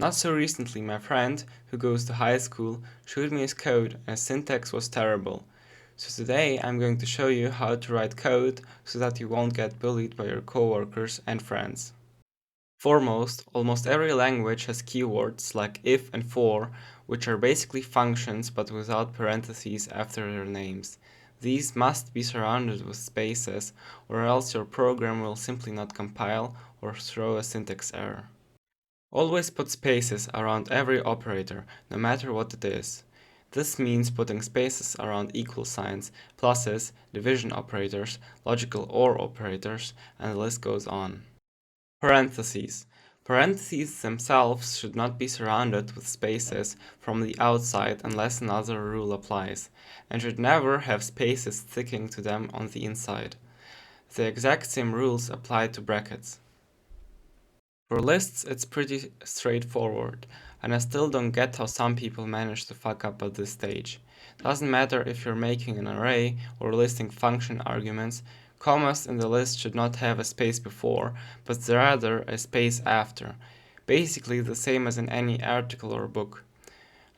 Not so recently, my friend, who goes to high school, showed me his code and his syntax was terrible. So today I'm going to show you how to write code so that you won't get bullied by your coworkers and friends. Foremost, almost every language has keywords like if and for, which are basically functions but without parentheses after their names. These must be surrounded with spaces, or else your program will simply not compile or throw a syntax error. Always put spaces around every operator, no matter what it is. This means putting spaces around equal signs, pluses, division operators, logical OR operators, and the list goes on. Parentheses. Parentheses themselves should not be surrounded with spaces from the outside unless another rule applies, and should never have spaces sticking to them on the inside. The exact same rules apply to brackets. For lists, it's pretty straightforward, and I still don't get how some people manage to fuck up at this stage. Doesn't matter if you're making an array or listing function arguments, commas in the list should not have a space before, but rather a space after. Basically the same as in any article or book.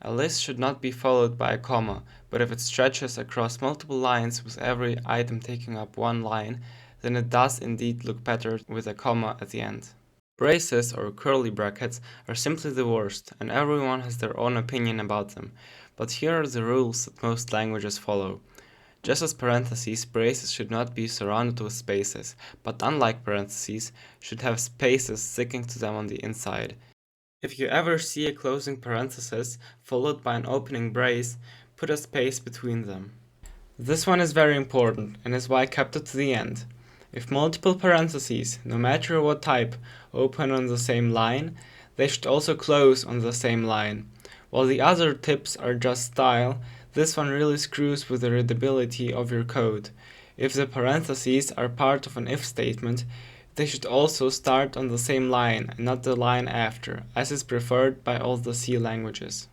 A list should not be followed by a comma, but if it stretches across multiple lines with every item taking up one line, then it does indeed look better with a comma at the end. Braces or curly brackets are simply the worst, and everyone has their own opinion about them, but here are the rules that most languages follow. Just as parentheses, braces should not be surrounded with spaces, but unlike parentheses, should have spaces sticking to them on the inside. If you ever see a closing parenthesis followed by an opening brace, put a space between them. This one is very important and is why I kept it to the end. If multiple parentheses, no matter what type, open on the same line, they should also close on the same line. While the other tips are just style, this one really screws with the readability of your code. If the parentheses are part of an if statement, they should also start on the same line and not the line after, as is preferred by all the C languages.